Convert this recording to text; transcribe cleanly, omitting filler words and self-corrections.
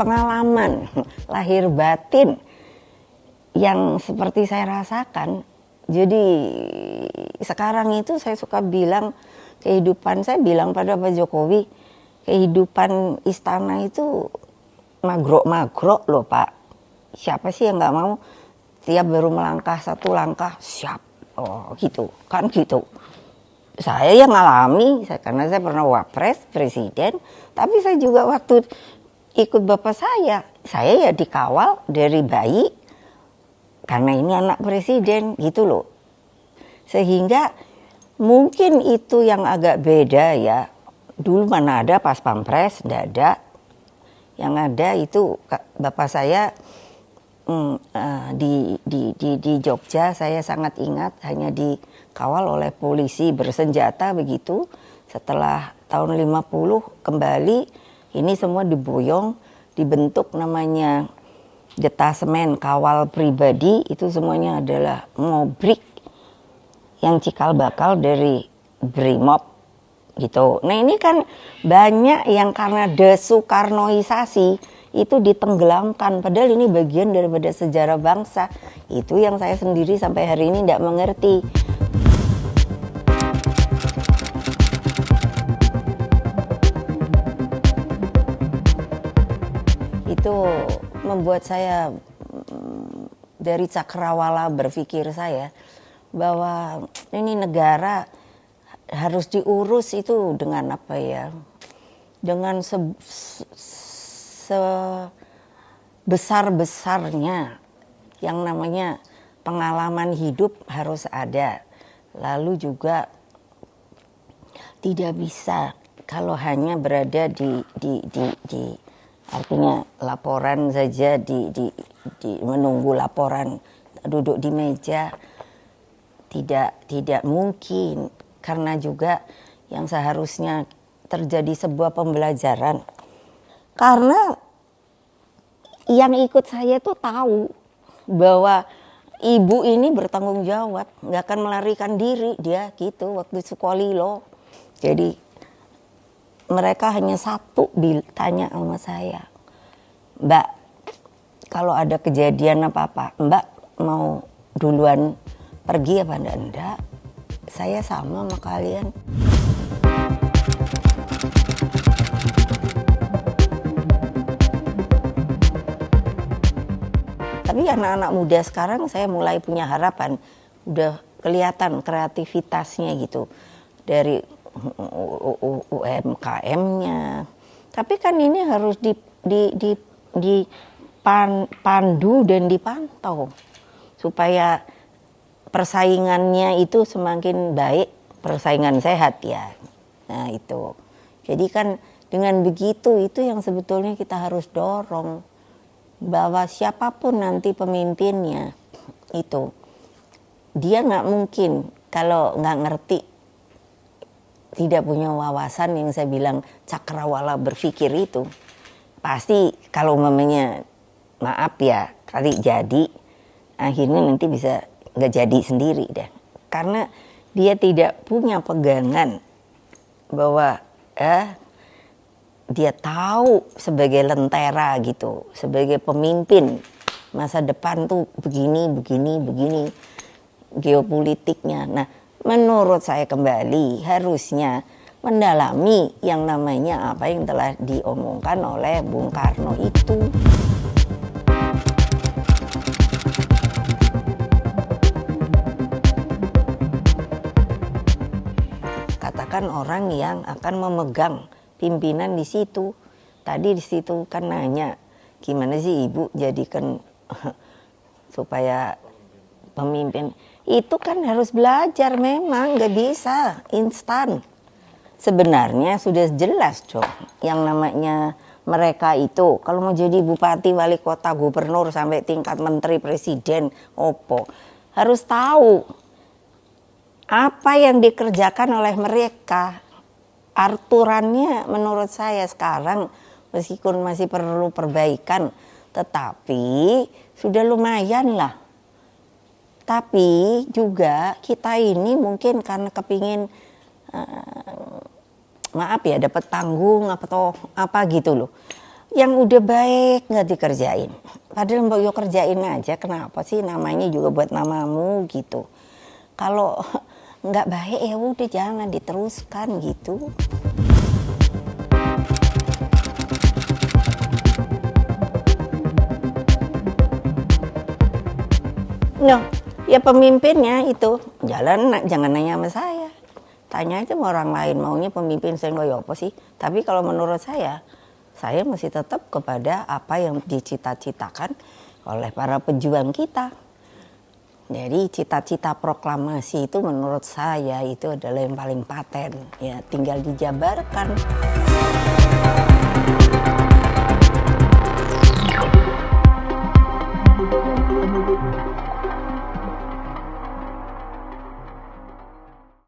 pengalaman lahir batin yang seperti saya rasakan. Jadi sekarang itu saya suka bilang kehidupan, saya bilang pada Pak Jokowi, kehidupan istana itu magrok-magrok loh Pak. Siapa sih yang nggak mau tiap baru melangkah satu langkah siap, oh gitu kan gitu. Saya yang ngalami, karena saya pernah wapres presiden, tapi saya juga waktu ikut bapak saya ya dikawal dari bayi, karena ini anak presiden gitu loh. Sehingga mungkin itu yang agak beda ya. Dulu mana ada pas pampres, tidak ada. Yang ada itu bapak saya di Jogja, saya sangat ingat, hanya dikawal oleh polisi bersenjata begitu. Setelah tahun 50 kembali, ini semua diboyong, dibentuk namanya detasemen kawal pribadi, itu semuanya adalah ngobrik yang cikal bakal dari Brimob gitu. Nah ini kan banyak yang karena desoekarnoisasi itu ditenggelamkan, padahal ini bagian daripada sejarah bangsa. Itu yang saya sendiri sampai hari ini tidak mengerti. Itu membuat saya dari cakrawala berpikir saya bahwa ini negara harus diurus itu dengan apa ya, dengan sebesar-besarnya yang namanya pengalaman hidup harus ada. Lalu juga tidak bisa kalau hanya berada di artinya laporan saja, di menunggu laporan, duduk di meja, tidak mungkin, karena juga yang seharusnya terjadi sebuah pembelajaran. Karena yang ikut saya tuh tahu bahwa ibu ini bertanggung jawab, nggak akan melarikan diri dia gitu waktu Sukolilo. Jadi mereka hanya satu tanya sama saya, Mbak, kalau ada kejadian apa-apa, Mbak mau duluan pergi apa enggak? Saya sama kalian. Tapi anak-anak muda sekarang saya mulai punya harapan, udah kelihatan kreativitasnya gitu dari UMKM-nya. Tapi kan ini harus dipandu dan dipantau supaya persaingannya itu semakin baik, persaingan sehat ya. Nah itu. Jadi kan dengan begitu itu yang sebetulnya kita harus dorong, bahwa siapapun nanti pemimpinnya itu dia nggak mungkin kalau nggak ngerti, tidak punya wawasan yang saya bilang cakrawala berpikir itu, pasti kalau mamanya maaf ya kali jadi akhirnya nanti bisa nggak jadi sendiri deh, karena dia tidak punya pegangan bahwa dia tahu sebagai lentera gitu, sebagai pemimpin masa depan tuh begini geopolitiknya. Nah, menurut saya kembali harusnya mendalami yang namanya apa yang telah diomongkan oleh Bung Karno itu. Katakan orang yang akan memegang pimpinan di situ. Tadi di situ kan nanya, gimana sih Ibu jadikan supaya pemimpin. Itu kan harus belajar, memang nggak bisa instan. Sebenarnya sudah jelas dong yang namanya mereka itu kalau mau jadi bupati, wali kota, gubernur sampai tingkat menteri, presiden, opo, harus tahu apa yang dikerjakan oleh mereka. Aturannya menurut saya sekarang meskipun masih perlu perbaikan, tetapi sudah lumayan lah. Tapi juga kita ini mungkin karena kepingin maaf ya dapat panggung atau apa gitu loh, yang udah baik nggak dikerjain. Padahal mbak yo kerjain aja, kenapa sih, namanya juga buat namamu gitu. Kalau nggak baik ya udah jangan diteruskan gitu. No, ya pemimpinnya itu jalan, jangan nanya sama saya. Tanya aja sama orang lain, maunya pemimpin saya nggak apa sih. Tapi kalau menurut saya masih tetap kepada apa yang dicita-citakan oleh para pejuang kita. Jadi cita-cita proklamasi itu menurut saya itu adalah yang paling paten, ya tinggal dijabarkan.